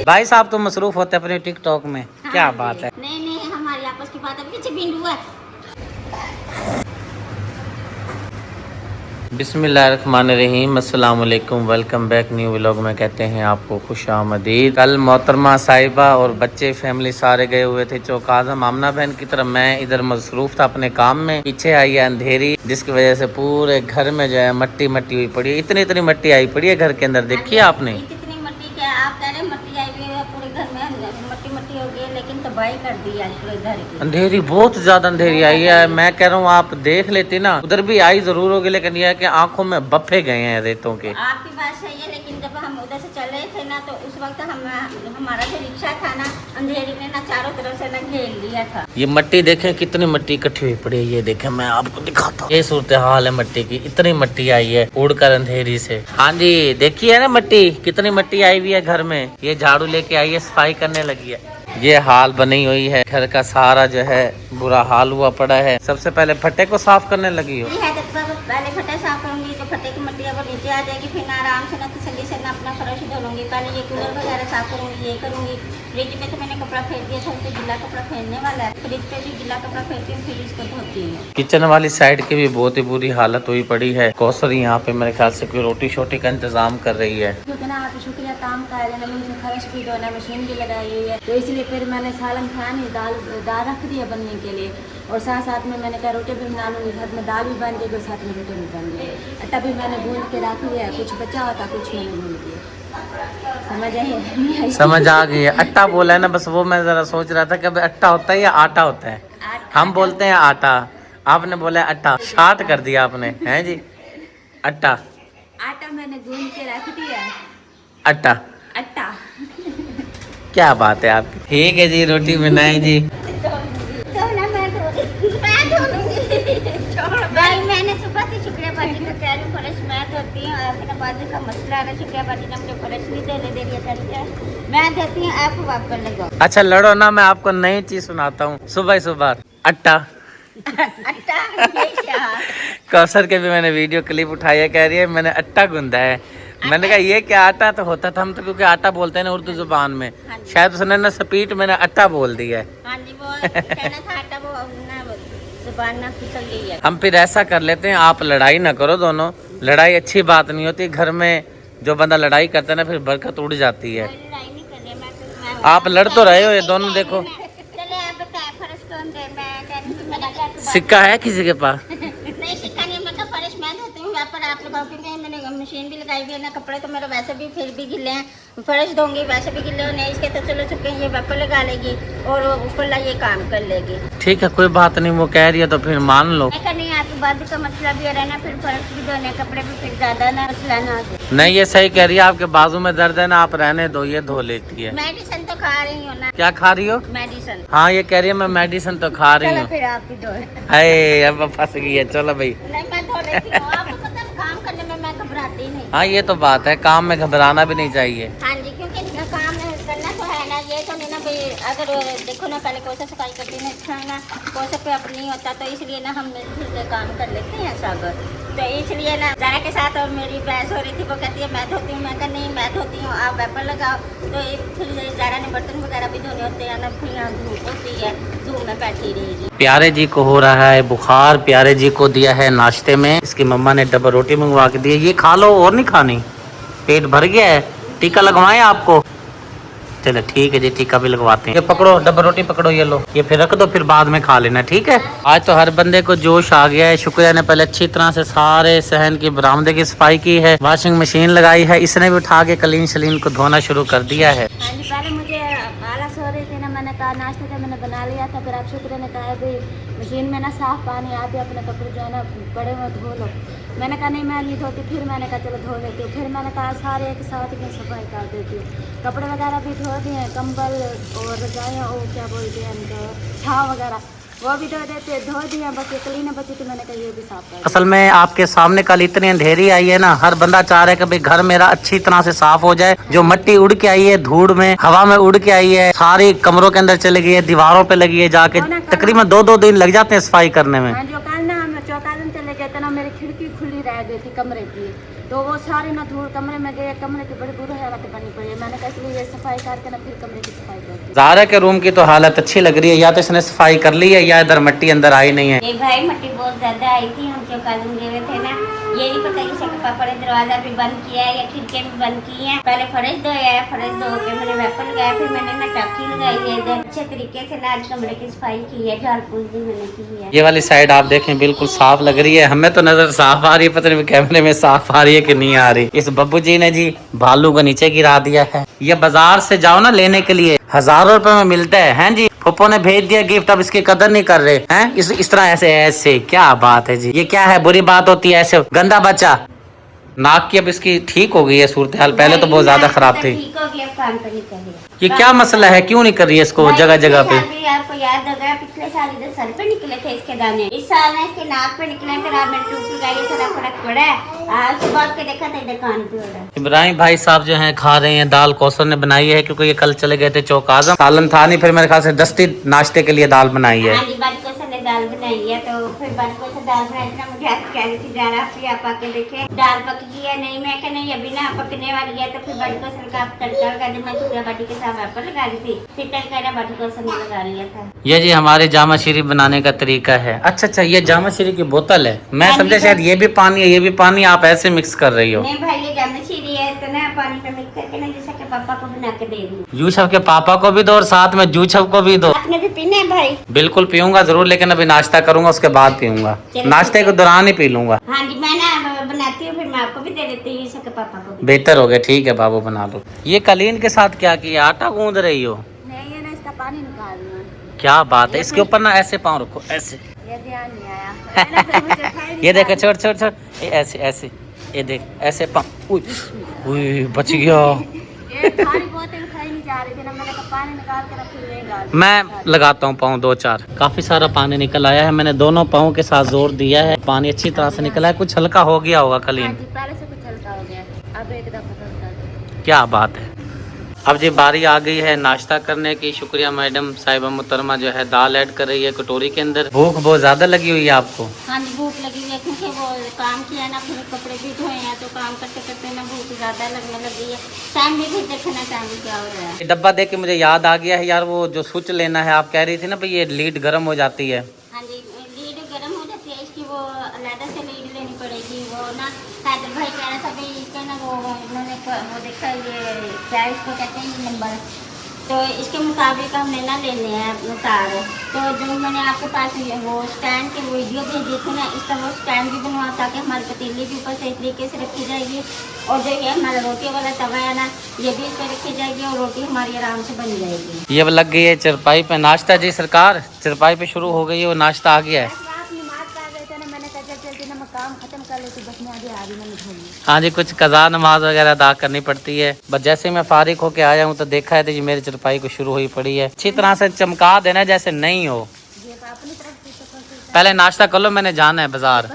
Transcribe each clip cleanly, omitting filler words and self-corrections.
भाई साहब तो मसरूफ होते अपने टिकटॉक में। हाँ, क्या बात है। नहीं हमारी आपस की बात है। पीछे बिंदु है। बिस्मिल्लाहिर्रहमानिर्रहीम, अस्सलाम वालेकुम, वेलकम बैक न्यू व्लॉग में कहते हैं आपको खुशामदीद। कल मोहतरमा साहिबा और बच्चे फैमिली सारे गए हुए थे चौक आज़म आमना बहन की तरफ। मैं इधर मसरूफ था अपने काम में। पीछे आई है अंधेरी, जिसकी वजह से पूरे घर में जो है मट्टी मट्टी हुई पड़ी है। इतनी मट्टी आई पड़ी है घर के अंदर, देखिए आपने। इतनी मट्टी क्या आप कह रहे मट्टी आई हुई है पूरे घर में, मट्टी हो गई, लेकिन तबाही कर दी आज पूरे घर की। अंधेरी बहुत ज्यादा अंधेरी आई है। मैं कह रहा हूँ आप देख लेते ना, उधर भी आई जरूर होगी, लेकिन यह है कि आंखों में बफ्फे गए हैं रेतों के। आपकी बात सही है, लेकिन जब हम उधर से चल रहे थे ना, तो उस वक्त हमारा जो रिक्शा था ना, अंधेरी ने ना चारों तरफ से ना घेर लिया था। ये मट्टी देखें, कितनी मट्टी इकट्ठी हुई पड़ी है। ये देखें, मैं आपको दिखाता हूँ। ये सूरत हाल है मट्टी की। इतनी मट्टी आई है उड़कर अंधेरी से। हाँ जी, देखिए ना मट्टी, कितनी मट्टी आई हुई है घर में। ये झाड़ू लेके आई है, सफाई करने लगी है। ये हाल बनी हुई है घर का, सारा जो है बुरा हाल हुआ पड़ा है। सबसे पहले फट्टे को साफ करने लगी हो। पहले फट्टे साफ करूंगी, तो फट्टे की मट्टी अगर नीचे आ जाएगी, फिर ना आराम से ना तसल्ली से ना अपना फर्श धो लूंगी। पहले ये कूलर वगैरह साफ करूंगी, ये करूंगी। फ्रिज पे तो मैंने कपड़ा फेर दिया था, तो गिला कपड़ा फेरने वाला है। फ्रिज पे भी गिला कपड़ा फेरती हूँ, फिर इसको धोती हूँ। किचन वाली साइड की भी बहुत ही बुरी हालत हुई पड़ी है। कौसर यहाँ पे मेरे ख्याल से कोई रोटी शोटी का इंतजाम कर रही है। क्योंकि ना आप शुक्रिया काम का है ना, मुझे फर्श भी धोना, मशीन भी लगाई हुई है, तो इसलिए फिर मैंने सालन खाया नहीं, दाल रख दिया बनने के लिए। और साथ में मैंने कहा रोटी भी बना लूँगी, साथ में दाल भी बन जाएगी और साथ में रोटी भी बन जाएगी। आटा भी मैंने गूंद के रख लिया है, कुछ बचा होता कुछ मैंने गूंद दिया। समझ आ गई है। आटा बोला है ना, बस वो मैं जरा सोच रहा था कि अब आटा होता है या आटा होता है। हम बोलते हैं आटा, आपने बोला आटा। शार्ट कर दिया आपने, हैं जी। आटा आटा मैंने गूंद के रख दिया है। आटा आटा क्या बात है आपकी। ठीक है जी, रोटी बनाए जी। भाई मैंने सुबह से शुक्रिया पार्टी में कह रही हूँ, फर्श मैं धोती हूँ। आपके बाजू का मसला है, शुक्रिया पार्टी ने मुझे फर्श नहीं देने दे रही है, मैं देती हूँ, आप वाप कर लगाओ। अच्छा लड़ो ना, मैं आपको नई चीज सुनाता हूँ। सुबह आटा कौसर के भी मैंने वीडियो क्लिप उठाई है, कह रही है मैंने आटा गूंदा है। मैंने कहा ये क्या आटा तो होता था, हम तो क्योंकि आटा बोलते हैं ना उर्दू जुबान में, शायद उसने ना स्पीड मैंने आटा बोल दिया है। हाँ जी, वो कहना था आटा, वो ना जुबान ना फिसल गई है। हम फिर ऐसा कर लेते हैं, आप लड़ाई ना करो दोनों। लड़ाई अच्छी बात नहीं होती घर में। जो बंदा लड़ाई करता है ना, फिर बरकत उड़ जाती है। लड़ाई नहीं कर रही मैं, आप लड़ तो रहे हो, ये दोनों देखो। चले आप बताएं फर्श कौन दे, मैं सिक्का है किसी के पास? नहीं सिक्का नहीं, मतलब फर्श मैं धोती हूँ, पर आप लोगों के मैंने मशीन भी लगाई हुई है ना, कपड़े तो मेरे वैसे भी फिर भी गिले हैं, फर्श धोंगी वैसे भी गिले हो नहीं, इसके तो चलो चुके ये वेपर लगा लेगी और ऊपर ला ये काम कर लेगी। ठीक है, कोई बात नहीं, वो कह रही है तो फिर मान लो। नहीं आपकी बाजू का मसला भी है ना, फिर फर्श भी धोने, कपड़े भी फिर ज्यादा ना मसला ना हो। नहीं ये सही कह रही है, आपके बाजू में दर्द है ना, आप रहने दो, ये धो लेती है। मेडिसिन तो खा रही हूँ ना। क्या खा रही हो? मेडिसिन। हाँ ये कह रही है मैं मेडिसिन तो खा रही हूँ। फिर आप भी धो। अरे अब फंस गई है, चलो भाई। नहीं मैं धो लेती हूँ, आपको पता है काम करने में मैं घबराती नहीं। हाँ ये तो बात है, काम में घबराना भी नहीं चाहिए। हाँ जी, क्योंकि काम करना तो है ना, ये तो नहीं ना भाई, अगर देखो ना पहले कोसा सफाई करती है अच्छा ना, कोसा पे अब नहीं होता, तो इसलिए ना हम मिलजुल के काम कर लेते हैं सब। तो इसलिए ना ज़ारा के साथ और मेरी बहस हो रही थी, वो कहती है मैं धोती हूँ, मैं कहा नहीं मैं धोती हूँ, आप वेपर लगाओ। तो फिर ज़ारा ने बर्तन वगैरह भी धोने होते हैं ना, फिर यहाँ धूप होती है, धूप में बैठी रहेगी। प्यारे जी को हो रहा है बुखार, प्यारे जी को दिया है नाश्ते में, इसकी मम्मा ने डबल रोटी मंगवा के दी है। ये खा लो और नहीं खानी, पेट भर गया है। टीका लगवाएं आपको? चलो ठीक है जी, टीका भी लगवाते हैं। ये पकड़ो डबल रोटी पकड़ो, ये लो, ये फिर रख दो, फिर बाद में खा लेना, ठीक है। आज तो हर बंदे को जोश आ गया है। शुक्रिया ने पहले अच्छी तरह से सारे सहन की बरामदे की सफाई की है, वॉशिंग मशीन लगाई है, इसने भी उठा के कलीन शलीन को धोना शुरू कर दिया है। हाँ जी, पहले मुझे आलस हो रही थी ना, मैंने कहा नाश्ते का मैंने बना लिया था, फिर आप शुक्र ने कहा भाई मशीन में ना साफ पानी, आप भी अपने कपड़े जो है ना पड़े हुए धो लो। मैंने कहा नहीं मैं नहीं धोती, फिर मैंने कहा चलो धो लेती हूँ। फिर मैंने कहा सारे एक साथ में सफाई कर देती हूँ, कपड़े वगैरह भी धो दिए, कंबल और रजाइयाँ और क्या बोलते हैं उनको, छाव वगैरह वो भी धो देते, धो दिया, बस ये क्लीन बची थी, मैंने कहा ये भी साफ कर। असल में आपके सामने कल इतनी अंधेरी आई है ना, हर बंदा चाह रहा है कि भाई घर मेरा अच्छी तरह से साफ हो जाए। जो मिट्टी उड़ के आई है धूड़ में, हवा में उड़ के आई है, सारी कमरों के अंदर चली गई है, दीवारों पे लगी है, जाके तकरीबन 2-2 दिन लग जाते हैं सफाई करने में। जो कल ना हम चौकाजन चले गए थे ना, मेरी खिड़की खुली रह गई थी कमरे की, तो वो सारी ना धूल कमरे में गए, कमरे की बड़ी बुरी हालत करनी पड़ी है। मैंने कहा इसलिए ये सफाई करके ना फिर कमरे की सफाई करती। ज़ारा के रूम की तो हालत अच्छी लग रही है, या तो इसने सफाई कर ली है या इधर मिट्टी अंदर आई नहीं है। ये भाई मिट्टी बहुत ज्यादा आई थी, हम क्यों कल गए थे ना, ये नहीं पता कि इसके पापा ने दरवाजा भी बंद किया है या खिड़की भी बंद की है। पहले फर्श धोया है, फर्श धो के मैंने वेपन लगाया, फिर मैंने ना टाकी लगाई है इधर, अच्छे तरीके से ना आज कमरे की सफाई की है, झाड़ फूस भी मैंने की है। ये वाली साइड आप देखें बिल्कुल साफ लग रही है, हमें तो नजर साफ आ रही है, पता नहीं कैमरे में साफ आ रही है कि नहीं आ रही। इस बब्बू जी ने जी भालू को नीचे गिरा दिया है। ये बाजार से जाओ ना लेने के लिए, हजारों रुपए में मिलता है, हैं जी। पप्पो ने भेज दिया गिफ्ट, अब इसकी कदर नहीं कर रहे हैं। इस तरह ऐसे क्या बात है जी, ये क्या है, बुरी बात होती है ऐसे। गंदा बच्चा, नाक की अब इसकी ठीक हो गई है सूरत हाल, पहले तो बहुत ज्यादा खराब थी। ठीक हो गया, कान पे निकल गया। ये क्या मसला है, क्यों नहीं कर रही है इसको जगह जगह पे? आपको याद होगा पिछले साल इधर सर पे निकले थे इसके दाने, इस साल ना इसके नाक पे निकले थे, रात में टूट लगाई, थोड़ा फर्क पड़ा है। आज सुबह के देखा था इधर कान पे हो रहा है। इब्राहिम भाई साहब जो हैं खा रहे हैं दाल, कौसर ने बनाई है क्योंकि ये कल चले गए थे चौक आजम, सालन था नहीं, फिर मेरे ख्याल से दस्ती नाश्ते के लिए दाल बनाई है। हाँ जी, बारी कौसर ने दाल बनाई है, तो फिर बारी कौसर दाल बनाई थी ना, मुझे आज कह रही थी जाना फिर आप आके देखे दाल पक गई है नहीं, मैं नहीं अभी ना पकने वाली है, तो फिर बड़ी कौसर का तड़का लगा दी, मैं शुक्रिया बाटी के साथ वेपर लगा रही थी, फिर तड़का ना बाटी कौसर ने लगा लिया था। ये जी हमारे जामा शरीफ बनाने का तरीका है। अच्छा, ये जामा शरीफ की बोतल है, मैं समझा शायद ये भी पानी है, ये भी पानी, आप ऐसे मिक्स कर रही हो। नहीं भाई, ये जामा शरीफ है तो ना पानी पे मिक्स करके ना जैसा के पापा को बना के दे दूं। यूसुफ के पापा को भी दो और साथ में जूसफ को भी दो। आपने भी पीना है भाई? बिल्कुल पीऊंगा जरूर, लेकिन अभी नाश्ता करूंगा उसके बाद पीऊंगा, नाश्ते के दौरान ही पी लूंगा। हाँ जी, मैं ना बनाती हूँ, फिर मैं आपको भी दे देती हूँ, यूसुफ के पापा को भी। बेहतर हो गया, ठीक है बाबू बना लो। ये कलीन के साथ क्या किया, आटा गूंद रही हो? नहीं, ये ना इसका पानी निकालना है। क्या बात है, इसके ऊपर ना ऐसे पाँव रखो, ऐसे। ये ध्यान नहीं आया। ये देखो, छोड़ छोड़ छोड़, ये ऐसे ऐसे, ये देख ऐसे पाँव। उई बच गया। ये थाली बहुत उठाई नहीं जा रही थी ना, मैंने कहा पानी निकाल के ना फिर यही डाल। मैं लगाता हूँ पाँव 2-4, काफी सारा पानी निकल आया है, मैंने दोनों पाँव के साथ जोर दिया है, पानी अच्छी तरह से निकला है, कुछ हल्का हो गया होगा कलीन। हाँ जी, पहले से कुछ हल्का हो गया, अब एक दफा कर। क्या बात है। अब जी बारी आ गई है नाश्ता करने की। शुक्रिया मैडम साहिबा मुहतरमा जो है दाल ऐड कर रही है कटोरी के अंदर। भूख बहुत ज्यादा लगी हुई है आपको? हाँ जी, भूख लगी है क्योंकि वो काम किया ना, फिर कपड़े भी धोए हैं, तो काम करते करते ना भूख ज्यादा लगने लगी है। टाइम भी फिर देखना टाइम भी क्या हो रहा है। डब्बा देख के मुझे याद आ गया है यार, वो जो स्विच लेना है, आप कह रही थी ना भाई ये लीड गर्म हो जाती है। हाँ जी, लीड गर्म हो जाती है, इसकी वो अलग से लीड लेनी पड़ेगी। वो ना हैदर भाई कह रहा था भाई इसका ना वो उन्होंने वो देखा, ये क्या इसको कहते हैं नंबर, तो इसके मुताबिक हमने ना लेने हैं तार। तो जो मैंने आपके पास वो स्टैंड की वीडियो भेजी थी ना, इसका वो स्टैंड भी बनवा, ताकि हमारी पतीली भी ऊपर सही तरीके से रखी जाएगी, और जो ये हमारा रोटी वाला तवा है ना, ये भी इस पर रखी जाएगी, और रोटी हमारी आराम से बन जाएगी। ये लग गई है चरपाई पे नाश्ता जी सरकार, चरपाई पे शुरू हो गई है, वो नाश्ता आ गया है। काम खत्म कर लेती, बस मैं अभी आ रही हूँ। हाँ जी, कुछ कज़ा नमाज वगैरह अदा करनी पड़ती है, बस जैसे मैं फारिग होके आया हूँ तो देखा है तो जी मेरी चरपाई को शुरू हुई पड़ी है। अच्छी तरह से चमका देना जैसे नहीं हो। पहले नाश्ता कर लो, मैंने जाना है बाजार।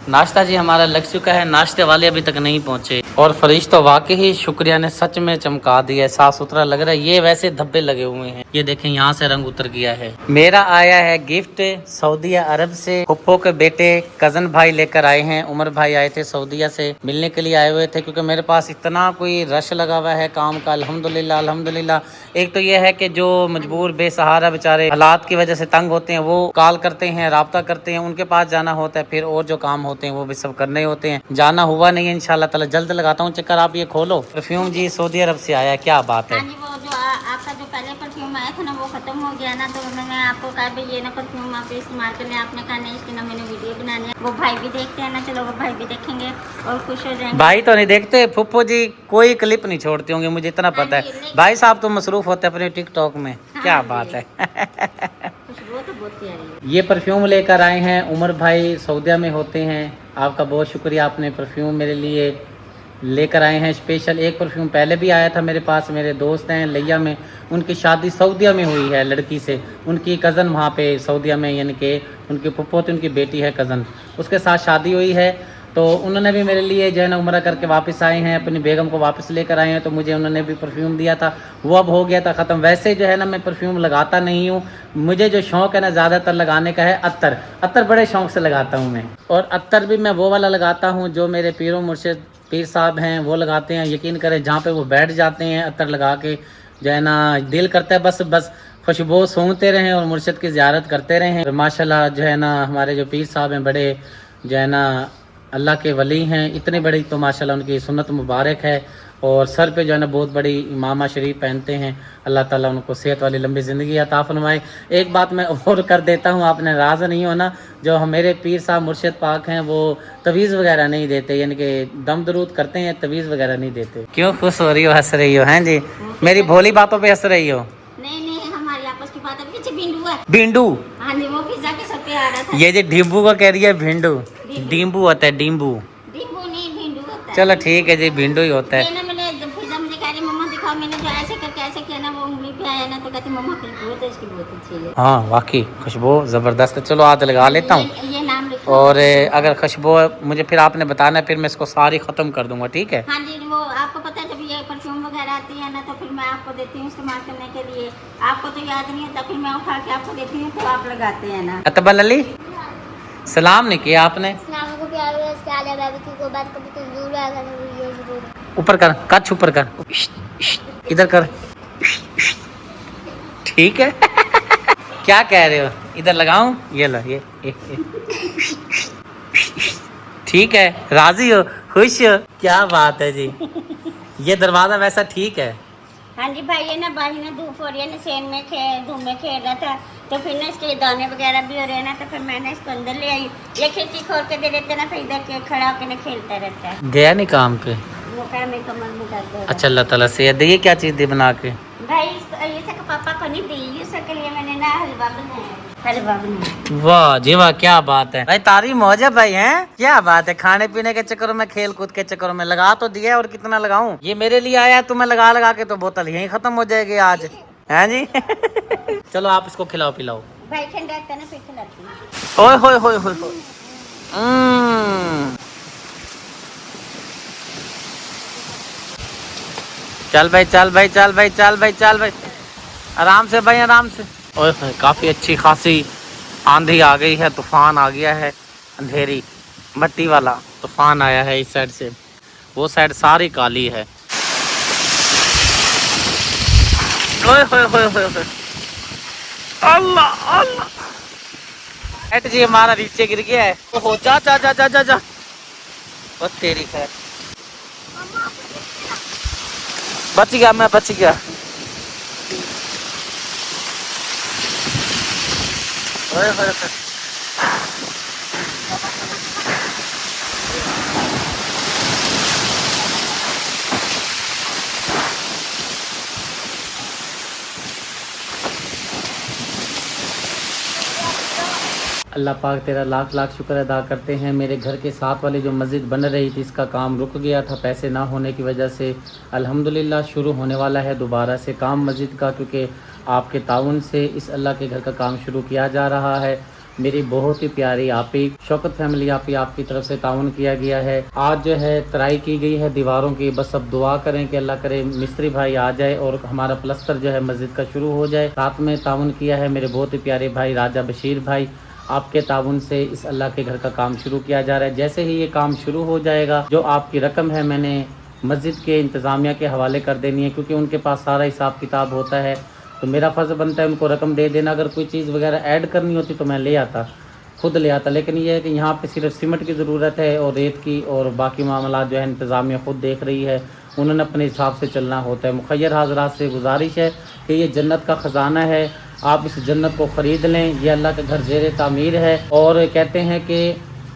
नाश्ता जी हमारा लग चुका है, नाश्ते वाले अभी तक नहीं पहुँचे, और फरिश तो वाकई ही शुक्रिया ने सच में चमका दिया है, साफ सुथरा लग रहा है। ये वैसे धब्बे लगे हुए हैं, ये देखें यहाँ से रंग उतर गया है। मेरा आया है गिफ्ट सऊदी अरब से, फुप्पो के बेटे कजन भाई लेकर आए हैं, उमर भाई आए थे सऊदीया से, मिलने के लिए आए हुए थे, क्योंकि मेरे पास इतना कोई रश लगा हुआ है काम का। अल्हम्दुलिल्लाह अल्हम्दुलिल्लाह। एक तो ये है कि जो मजबूर बेसहारा बेचारे हालात की वजह से तंग होते हैं, वो कॉल करते हैं, राब्ता करते हैं, उनके पास जाना होता है, फिर और जो काम होते हैं वो भी सब करने होते हैं। जाना हुआ नहीं है, इंशाल्लाह ताला जल्द लगाता हूँ चक्कर। आप ये खोलो, परफ्यूम जी सऊदी अरब से आया, क्या बात है। हाँ जी, वो जो आपका जो पहले परफ्यूम आया था ना, वो खत्म हो गया ना, तो मैंने आपको कहा भाई ये ना परफ्यूम आप इस्तेमाल कर लें। आपने कहा नहीं, इसकी ना मैंने वीडियो बनानी है, वो भाई भी देखते हैं ना, चलो वो भाई भी देखेंगे और खुश हो जाएंगे। भाई तो नहीं देखते, फुप्पो जी कोई क्लिप नहीं छोड़ते होंगे, मुझे इतना पता है। भाई साहब तो मसरूफ होते हैं अपने टिकटॉक में, क्या बात है। खुशबू तो बहुत प्यारी है। ये परफ्यूम लेकर आए हैं उमर भाई, सऊदीया में होते हैं। आपका बहुत शुक्रिया, आपने परफ्यूम मेरे लिए लेकर आए हैं स्पेशल। एक परफ्यूम पहले भी आया था मेरे पास, मेरे दोस्त हैं लिया में, उनकी शादी सऊदीया में हुई है लड़की से, उनकी कज़न वहाँ पे सऊदीया में, यानी कि उनकी फुप्पो थी, उनकी बेटी है कज़न, उसके साथ शादी हुई है। तो उन्होंने भी मेरे लिए जो है ना उम्रा करके वापस आए हैं, अपनी बेगम को वापस लेकर आए हैं, तो मुझे उन्होंने भी परफ्यूम दिया था, वो अब हो गया था ख़त्म। वैसे जो है ना मैं परफ्यूम लगाता नहीं हूँ, मुझे जो शौक़ है ना ज़्यादातर लगाने का है अत्तर। अत्तर बड़े शौक़ से लगाता हूँ मैं, और अत्तर भी मैं वो वाला लगाता हूँ जो मेरे पीरों मुर्शिद पीर साहब हैं वो लगाते हैं। यकीन करें जहाँ पे वो बैठ जाते हैं अत्तर लगा के, जो है ना दिल करता है बस खुशबू सूंघते रहें और मुर्शिद की ज़ियारत करते रहें। और माशाल्लाह जो है ना हमारे जो पीर साहब हैं बड़े जो है ना अल्लाह के वली हैं, इतने बड़ी, तो माशाल्लाह उनकी सुन्नत मुबारक है। और सर पे जो है ना बहुत बड़ी इमामा शरीफ पहनते हैं। अल्लाह ताला उनको सेहत वाली लंबी ज़िंदगी अता फरमाए। एक बात मैं और कर देता हूँ, आपने राज़ नहीं होना, जो मेरे पीर साहब मुर्शिद पाक हैं वो तवीज़ वगैरह नहीं देते, यानी कि दम दरूद करते हैं, तवीज़ वगैरह नहीं देते। क्यों खुश हो रही हो, हंस रही हो? हैं जी, मेरी भोली बातों पर हंस रही हो? नहीं, हमारी आपस की बात है, पीछे भिंडू है। भिंडू? हाँ जी, वो पिज्जा के सब पे आ रहा था। ये जी ढींबू को कह रही है भिंडू? ढींबू होता है, ढींबू। भिंडू नहीं, भिंडू होता है। चलो ठीक है जी, भिंडू ही होता है। मैंने जब पिज्जा मुझे कह रही मम्मा दिखाओ, मैंने जो ऐसे करके ऐसे किया ना, वो उंगली पे आया ना, तो कहती मम्मा खुशबू तो इसकी बहुत अच्छी है। हाँ वाकई खुशबू ज़बरदस्त है। चलो हाथ लगा लेता हूँ, ये नाम लिखो। और अगर खुशबू मुझे फिर आपने बताना है, फिर मैं इसको सारी ख़त्म कर दूंगा, ठीक है? हाँ जी, वो आपको पता है जब ये परफ्यूम वगैरह आती है ना, तो फिर मैं आपको देती हूँ इस्तेमाल करने के लिए। आपको तो याद नहीं होता, फिर मैं उठा के आपको देती हूँ, तो आप लगाते हैं ना। अतबल अली, सलाम नहीं किया आपने? ऊपर कर, कच ऊपर कर, इधर कर, ठीक है? क्या कह रहे हो? इधर लगाऊं? ये लो, ये। ठीक है, राजी हो, खुश हो? क्या बात है जी, ये दरवाजा वैसा ठीक है? हाँ जी भाई, ये ना भाई ना धूप हो रही है ना, सेन में धूप में खेल रहा था, तो फिर ना इसके दाने वगैरह भी हो रहे हैं ना, तो फिर मैंने इसको अंदर ले आई। ये खिड़की खोल के दे देते ना, फिर इधर के खड़ा होकर ना खेलता रहता है। गया नहीं काम पे? वो पैर में कमर में दर्द हो रहा है। अच्छा, अल्लाह ताला से ये क्या चीज़ दी बना के? भाई ये सब पापा को नहीं दी, इसके लिए मैंने ना हलवा बनाया। वाह जी वाह, क्या बात है भाई, तारीफ मौज है भाई, हैं? क्या बात है, खाने पीने के चक्करों में, खेल कूद के चक्करों में लगा तो दिया, और कितना लगाऊं? ये मेरे लिए आया, तुम्हें लगा लगा के तो बोतल यहीं खत्म हो जाएगी आज, हैं जी? चलो आप इसको खिलाओ पिलाओ भाई, ठंडा है ना, फिर खिलाती हूं। ओए होए होए होए होए। चल भाई, चल भाई, चल भाई, चल भाई, चल भाई, आराम से भाई, आराम से। ओए काफ़ी अच्छी खासी आंधी आ गई है, तूफान आ गया है, अंधेरी मट्टी वाला तूफान आया है इस साइड से, वो साइड सारी काली है। ओए होए होए होए होए, अल्लाह अल्लाह। एट जी हमारा नीचे गिर गया है। ओहो, जा जा जा जा जा जा, बस तेरी खैर, बच गया, मैं बच गया। ओए होए होए, अल्लाह पाक तेरा लाख लाख शुक्र अदा करते हैं। मेरे घर के साथ वाली जो मस्जिद बन रही थी, इसका काम रुक गया था पैसे ना होने की वजह से। अल्हम्दुलिल्लाह शुरू होने वाला है दोबारा से काम मस्जिद का, क्योंकि आपके ताउन से इस अल्लाह के घर का काम शुरू किया जा रहा है। मेरी बहुत ही प्यारी आपी शौकत फैमिली आपकी तरफ से ताउन किया गया है। आज जो है तराई की गई है दीवारों की, बस अब दुआ करें कि अल्लाह करे मिस्त्री भाई आ जाए और हमारा प्लस्तर जो है मस्जिद का शुरू हो जाए। साथ में ताउन किया है मेरे बहुत ही प्यारे भाई राजा बशीर भाई, आपके ताउन से इस अल्लाह के घर का काम शुरू किया जा रहा है। जैसे ही ये काम शुरू हो जाएगा, जो आपकी रकम है मैंने मस्जिद के इंतज़ामिया के हवाले कर देनी है, क्योंकि उनके पास सारा हिसाब किताब होता है, तो मेरा फ़र्ज़ बनता है उनको रकम दे देना। अगर कोई चीज़ वगैरह ऐड करनी होती तो मैं ले आता, खुद ले आता, लेकिन ये है कि यहाँ पे सिर्फ सीमेंट की ज़रूरत है और रेत की, और बाकी मामला जो है इंतज़ामिया ख़ुद देख रही है, उन्होंने अपने हिसाब से चलना होता है। मुखय्यर हज़रात से गुजारिश है कि ये जन्नत का ख़जाना है, आप इस जन्नत को ख़रीद लें। ये अल्लाह का घर ज़ेर तामीर है, और कहते हैं कि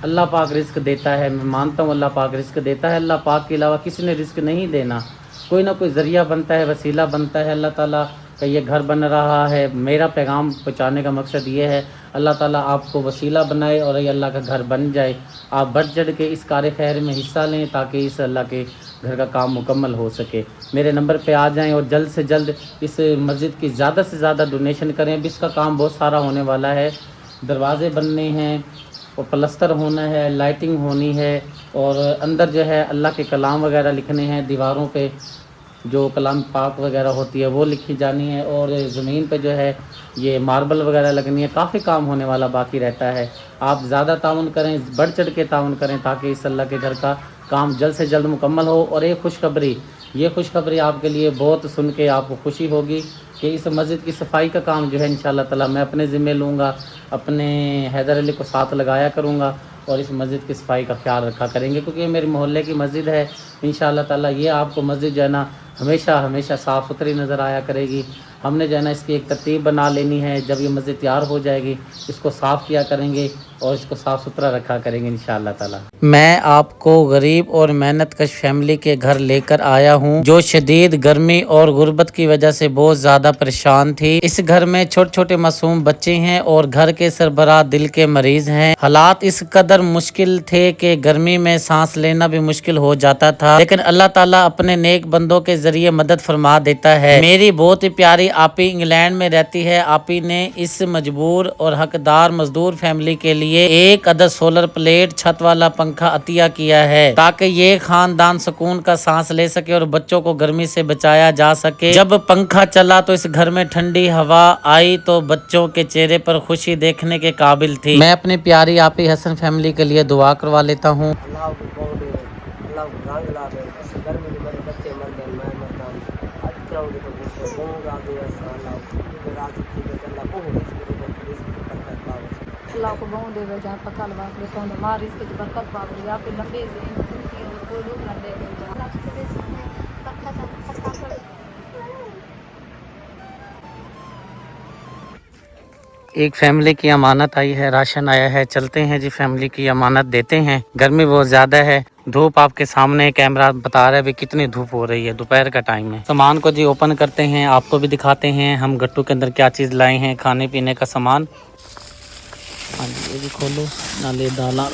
अल्लाह पाक रिस्क देता है। मैं मानता हूँ अल्लाह पाक रिस्क देता है, अल्लाह पाक के अलावा किसी ने रिस्क नहीं देना, कोई ना कोई ज़रिया बनता है, वसीला बनता है। अल्लाह ताला का ये घर बन रहा है, मेरा पैगाम पहुँचाने का मकसद ये है, अल्लाह ताला आपको वसीला बनाए और ये अल्लाह का घर बन जाए। आप बढ़ चढ़ के इस कार्य खैर में हिस्सा लें, ताकि इस अल्लाह के घर का काम मुकम्मल हो सके। मेरे नंबर पे आ जाएं और जल्द से जल्द इस मस्जिद की ज़्यादा से ज़्यादा डोनेशन करें। अब इसका काम बहुत सारा होने वाला है, दरवाज़े बनने हैं, और प्लस्तर होना है, लाइटिंग होनी है, और अंदर जो है अल्लाह के कलाम वगैरह लिखने हैं, दीवारों पे जो कलाम पाक वगैरह होती है वो लिखी जानी है, और ज़मीन पे जो है ये मार्बल वगैरह लगनी है। काफ़ी काम होने वाला बाकी रहता है। आप ज़्यादा ताउन करें, बढ़ चढ़ के ताउन करें, ताकि इस अल्लाह के घर का काम जल्द से जल्द मुकम्मल हो। और एक ये खुशखबरी आपके लिए बहुत सुन के आपको खुशी होगी कि इस मस्जिद की सफाई का काम जो है इंशाअल्लाह ताला मैं अपने ज़िम्मे लूँगा, अपने हैदर अली को साथ लगाया करूँगा, और इस मस्जिद की सफाई का ख्याल रखा करेंगे, क्योंकि ये मेरे मोहल्ले की मस्जिद है। इंशाअल्लाह ताला ये आपको मस्जिद जो है ना हमेशा साफ़ सुथरी नज़र आया करेगी। हमने जो है ना इसकी एक तरतीब बना लेनी है। जब ये मस्जिद तैयार हो जाएगी इसको साफ़ किया करेंगे और इसको साफ़ सुथरा रखा करेंगे इंशाअल्लाह ताला। मैं आपको गरीब और मेहनतकश फैमिली के घर लेकर आया हूँ, जो शदीद गर्मी और गुर्बत की वजह से बहुत ज़्यादा परेशान थी। इस घर में छोटे छोटे मासूम बच्चे हैं और घर के सरबराह दिल के मरीज हैं। हालात इस कदर मुश्किल थे कि गर्मी में सांस लेना भी मुश्किल हो जाता था, लेकिन अल्लाह ताला अपने नेक बंदों के जरिए मदद फरमा देता है। मेरी बहुत ही प्यारी आपी इंग्लैंड में रहती है। आपी ने इस मजबूर और हकदार मजदूर फैमिली के लिए एक अदद सोलर प्लेट, छत वाला पंखा अतिया किया है, ताकि ये खानदान सुकून का सांस ले सके और बच्चों को गर्मी से बचाया जा सके। जब पंखा चला तो इस घर में ठंडी हवा आई तो बच्चों के चेहरे पर खुशी देखने के काबिल थी। मैं अपनी प्यारी आपी हसन फैमिली के लिए दुआ करवा लेता हूँ। अल्लाह को बहु देवे जहाँ पकल वापरे कौन मार इसके जो बरकत वापरे आप लंबे जिंदगी और कोई लोग लंबे एक फैमिली की अमानत आई है, राशन आया है। चलते हैं जी, फैमिली की अमानत देते हैं। गर्मी बहुत ज़्यादा है, धूप आपके सामने कैमरा बता रहा है भी कितनी धूप हो रही है। दोपहर का टाइम है। सामान को जी ओपन करते हैं, आपको भी दिखाते हैं हम गट्टू के अंदर क्या चीज़ लाए हैं, खाने पीने का सामान। हाँ जी, ये भी खोलो, नाले दाला।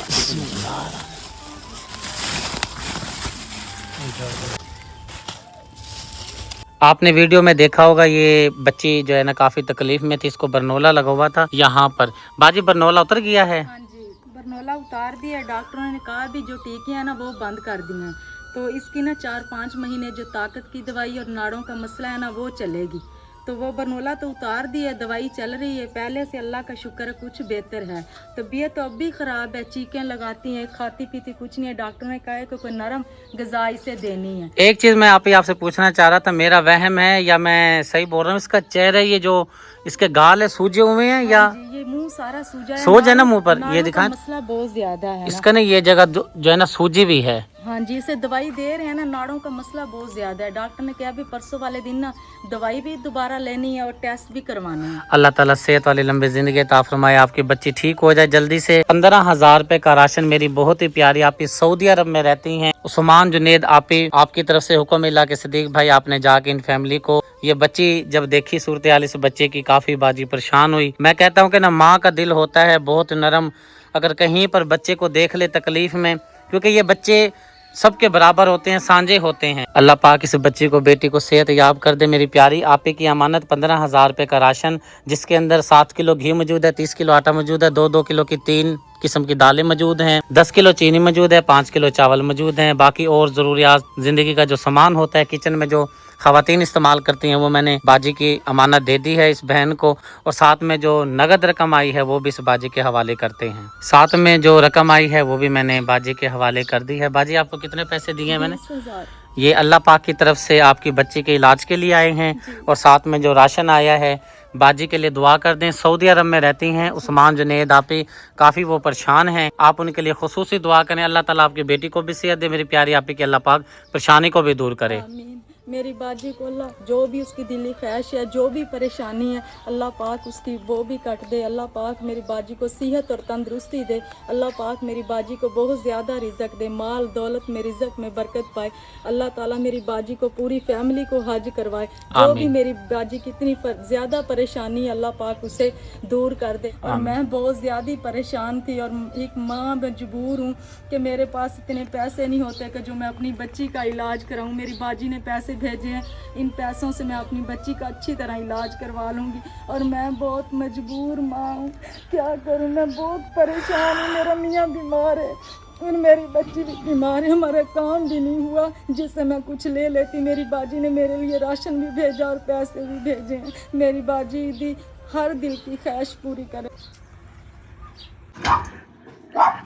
आपने वीडियो में देखा होगा ये बच्ची जो है ना काफ़ी तकलीफ में थी, इसको बरनोला लगा हुआ था यहाँ पर। बाजी बरनोला उतर गया है। हाँ जी, बरनोला उतार दिया। डॉक्टरों ने कहा भी जो टीके हैं ना वो बंद कर दी हैं, तो इसकी ना 4-5 महीने जो ताकत की दवाई और नाड़ों का मसला है ना वो चलेगी। तो वो बरनोला तो उतार दी है, दवाई चल रही है। पहले से अल्लाह का शुक्र है कुछ बेहतर है। तबीयत तो अब भी ख़राब है, चीखें लगाती हैं, खाती पीती कुछ नहीं है। डॉक्टर ने कहा है कि कोई नरम ग़िज़ा इसे देनी है। एक चीज़ मैं आपसे पूछना चाह रहा था, मेरा वहम है या मैं सही बोल रहा हूँ, इसका चेहरा ये जो इसके गाल है सूजे हुए हैं या ये मुंह सारा सूजा है, सोज है ना मुंह पर, ये दिखाएं। मसला बहुत ज्यादा है इसका ना ये जगह जो है ना सूजी भी है। हाँ जी, इसे दवाई दे रहे हैं ना, नाड़ों का मसला बहुत ज्यादा है। डॉक्टर ने कहा भी परसों वाले दिन ना दवाई भी दोबारा लेनी है और टेस्ट भी करवाना है। अल्लाह ताला सेहत वाली लंबी जिंदगी अता फरमाए, आपकी बच्ची ठीक हो जाए जल्दी से। 15,000 रुपए का राशन मेरी बहुत ही प्यारी आपी सऊदी अरब में रहती हैं उस्मान जुनेद आपी, आपकी तरफ से हुक्म मिला कि सदीक भाई आपने जाके इन फैमिली को, ये बच्ची जब देखी सूरत हाल इस बच्चे की काफी बाजी परेशान हुई। मैं कहता हूँ कि ना माँ का दिल होता है बहुत नरम, अगर कहीं पर बच्चे को देख ले तकलीफ में, क्योंकि ये बच्चे सबके बराबर होते हैं, सांझे होते हैं। अल्लाह पाक इस बच्ची को, बेटी को सेहत याब कर दे। मेरी प्यारी आपी की अमानत 15,000 रुपए का राशन, जिसके अंदर 7 किलो घी मौजूद है, 30 किलो आटा मौजूद है, 2-2 किलो की 3 किस्म की दालें मौजूद हैं, 10 किलो चीनी मौजूद है, 5 किलो चावल मौजूद हैं। बाकी और ज़रूरियात ज़िंदगी का जो सामान होता है किचन में जो ख़वातीन इस्तेमाल करती हैं वो मैंने बाजी की अमानत दे दी है इस बहन को। और साथ में जो नगद रकम आई है वो भी इस बाजी के हवाले करते हैं। साथ में जो रकम आई है वो भी मैंने बाजी के हवाले कर दी है। बाजी आपको कितने पैसे दिए हैं मैंने? 20,000। ये अल्लाह पाक की तरफ से आपकी बच्ची के इलाज के लिए आए हैं। और साथ में जो राशन आया है बाजी के लिए दुआ कर दें। सऊदी अरब में रहती हैं उस्मान जुनेद आपी, काफ़ी वो परेशान हैं, आप उनके लिए खुसूसी दुआ करें। अल्लाह ताला आपकी बेटी को भी सेहत दे, मेरी प्यारी आपी की अल्लाह पाक परेशानी को भी दूर करे। आमीन। मेरी बाजी को अल्लाह जो भी उसकी दिली ख्वाहिश है, जो भी परेशानी है, अल्लाह पाक उसकी वो भी कट दे। अल्लाह पाक मेरी बाजी को सेहत और तंदुरुस्ती दे। अल्लाह पाक मेरी बाजी को बहुत ज़्यादा रिज़्क दे, माल दौलत में रिज़्क में बरकत पाए। अल्लाह ताला मेरी बाजी को, पूरी फैमिली को हज करवाए। जो भी मेरी बाजी की इतनी ज़्यादा परेशानी है अल्लाह पाक उसे दूर कर दे। और मैं बहुत ज़्यादा परेशान थी और एक माँ मजबूर हूँ कि मेरे पास इतने पैसे नहीं होते कि जो मैं अपनी बच्ची का इलाज कराऊँ। मेरी बाजी ने पैसे भेजे हैं। इन पैसों से मैं अपनी बच्ची का अच्छी तरह इलाज करवा लूँगी। और मैं बहुत मजबूर माँ हूँ, क्या करूँ, मैं बहुत परेशान हूँ। मेरा मियाँ बीमार है और मेरी बच्ची भी बीमार है, हमारा काम भी नहीं हुआ जिससे मैं कुछ ले लेती। मेरी बाजी ने मेरे लिए राशन भी भेजा और पैसे भी भेजे हैं। मेरी बाजी दी हर दिल की ख्वाहिश पूरी करे।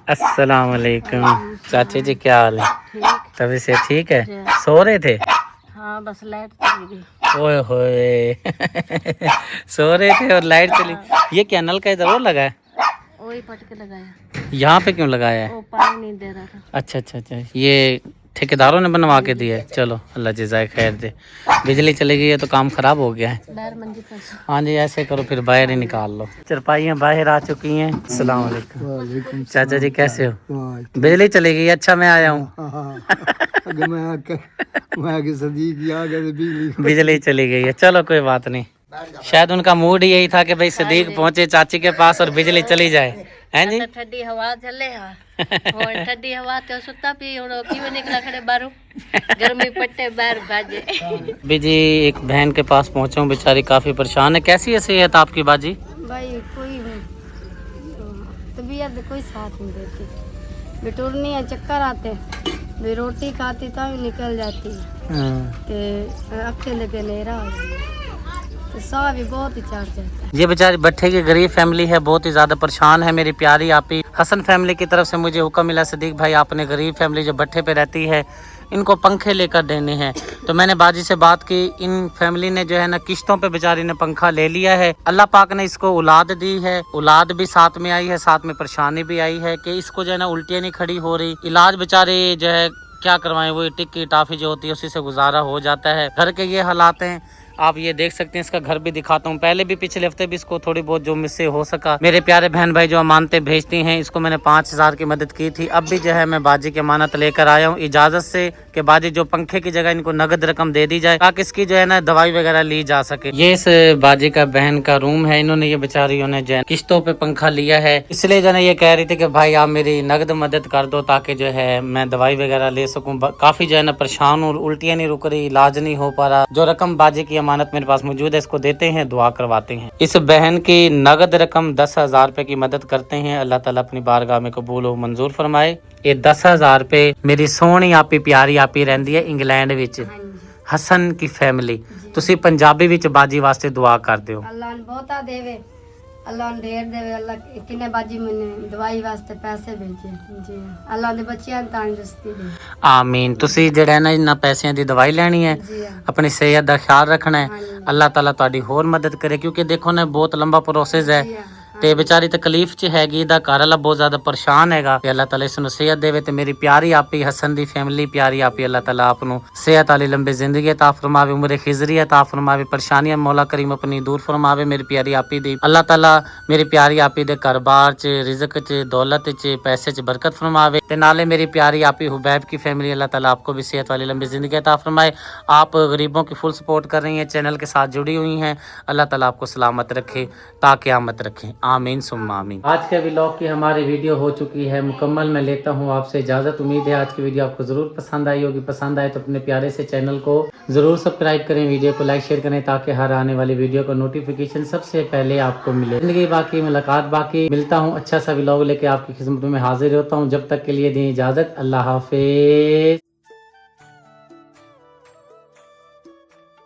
अस्सलाम वालेकुम चाची जी, क्या हाल है? तभी से ठीक है? सो रहे थे? हाँ, बस लाइट चली गई। ओए होए सो रहे थे और लाइट चली। ये क्या नल का इधर वो लगा है? वही पटके लगाया। यहाँ पे क्यों लगाया है? वो पानी नहीं दे रहा था। अच्छा अच्छा अच्छा, ये ठेकेदारों ने बनवा के दिया है। चलो अल्लाह जज़ाए खैर दे। बिजली चली गई है तो काम खराब हो गया है। बाहर मंजिल पर। हाँ जी, ऐसे करो फिर बाहर ही निकाल लो। चरपाइयाँ बाहर आ चुकी हैं। अस्सलाम वालेकुम चाचा जी, कैसे हो? बिजली चली गई, अच्छा मैं आया हूँ। बिजली चली गई है, चलो कोई बात नहीं। शायद उनका मूड ही यही था कि भाई सदीक पहुंचे चाची के पास और बिजली चली जाए, हैं जी? ठंडी हवा चले और ठंडी हवा तो सुता पी क्यों निकला खड़े बारू गर्मी पट्टे बाहर भाजे। बिजी एक बहन के पास पहुंचा हूँ, बेचारी काफी परेशान है। कैसी है सेहत आपकी बाजी? भाई कोई तबीयत कोई साथ नहीं देती, बिटुरनी है, चक्कर आते, भी रोटी खाती तो निकल जाती ते अखे लगे नेरा हो जाती, तो साह भी बहुत ही चढ़ जाता है। ये बेचारी भट्टे की गरीब फैमिली है, बहुत ही ज्यादा परेशान है। मेरी प्यारी आपी हसन फैमिली की तरफ से मुझे हुक्म मिला, सदीक भाई आपने गरीब फैमिली जो भट्टे पे रहती है इनको पंखे लेकर देने हैं। तो मैंने बाजी से बात की, इन फैमिली ने जो है ना किश्तों पे बेचारी ने पंखा ले लिया है। अल्लाह पाक ने इसको औलाद दी है, औलाद भी साथ में आई है, साथ में परेशानी भी आई है कि इसको जो है ना उल्टियाँ नहीं खड़ी हो रही। इलाज बेचारे जो है क्या करवाएं, वो टिक्की टाफी जो होती है उसी से गुजारा हो जाता है। घर के ये हालात हैं, आप ये देख सकते हैं। इसका घर भी दिखाता हूँ, पहले भी पिछले हफ्ते भी इसको थोड़ी बहुत जो मुझसे हो सका, मेरे प्यारे बहन भाई जो अमानतें भेजती हैं, इसको मैंने 5000 की मदद की थी। अब भी जो है मैं बाजी की अमानत लेकर आया हूँ इजाजत से कि बाजी जो पंखे की जगह इनको नगद रकम दे दी जाए ताकि इसकी जो है ना दवाई वगैरह ली जा सके। ये इस बाजी का बहन का रूम है, इन्होंने ये बेचारियों ने जो है किस्तों पे पंखा लिया है, इसलिए जो है ये कह रही थी कि भाई आप मेरी नगद मदद कर दो ताकि जो है मैं दवाई वगैरह ले सकूँ। काफी जो है ना परेशान हूँ, उल्टियाँ नहीं रुक रही, इलाज नहीं हो पा रहा। जो रकम बाजी की अमानत मेरे पास मौजूद है इसको देते हैं, दुआ करवाते हैं। इस बहन की नगद रकम 10,000 रुपए की मदद करते हैं। अल्लाह ताला अपनी बारगाह में कबूल व मंजूर फरमाए। ये 10,000 रुपए मेरी सोहनी आपी प्यारी आपी रहंदी है इंग्लैंड विच, हसन की फैमिली। तुसी पंजाबी विच बाजी वास्ते दुआ कर दियो। अल्लाह ने बहुता देवे, अल्लाह ने ढेर देवे। अल्लाह किन्ने बाजी मैंने दवाई वास्ते पैसे भेजे जी, अल्लाह दे बच्चियां नु तंदुरुस्ती दे आमीन। तुसी जेड़ा ना इन्ना पैसिਆਂ ਦੀ दवाई ਲੈਣੀ है, अपनी सेहत ਦਾ ख्याल रखना है। अल्लाह ताला ਤੁਹਾਡੀ ਹੋਰ मदद करे, क्योंकि देखो ना बहुत लंबा प्रोसेस है ते बेचारी तकलीफ च हैगी, दा घर वाला बहुत ज्यादा परेशान हैगा। अल्लाह ताला इसनु सेहत देवे ते मेरी प्यारी आपी हसन दी फैमिली प्यारी आपी अल्लाह ताला आपनु सेहत वाली लंबी जिंदगी अता फरमावे, उम्र खिजरी अता फरमावे, परेशानियां मौला करीम अपनी दूर फरमावे मेरी प्यारी आपी दी। अल्लाह ताला मेरी प्यारी आपी दे कारोबार च, रिज़्क च, दौलत च, पैसे च बरकत फरमावे ते नाले मेरी प्यारी आपी हुबैब की फैमिली अल्लाह ताला आपको भी सेहत वाली लंबी जिंदगी अता फरमाए। आप गरीबों की फुल सपोर्ट कर रही हैं, चैनल के साथ जुड़ी हुई हैं, अल्लाह ताला आपको सलामत रखे ता क़यामत रखे, आमीन सुम्मा आमीन। आज के व्लॉग की हमारी वीडियो हो चुकी है मुकम्मल। मैं लेता हूँ आपसे इजाज़त। उम्मीद है आज की वीडियो आपको ज़रूर पसंद आई होगी। पसंद आए तो अपने प्यारे से चैनल को ज़रूर सब्सक्राइब करें, वीडियो को लाइक शेयर करें ताकि हर आने वाली वीडियो का नोटिफिकेशन सबसे पहले आपको मिले। जिंदगी बाकी, मुलाकात बाकी। मिलता हूँ अच्छा सा व्लॉग लेके आपकी खिदमत में हाजिर होता हूँ। जब तक के लिए दें इजाज़त, अल्लाह हाफिज़।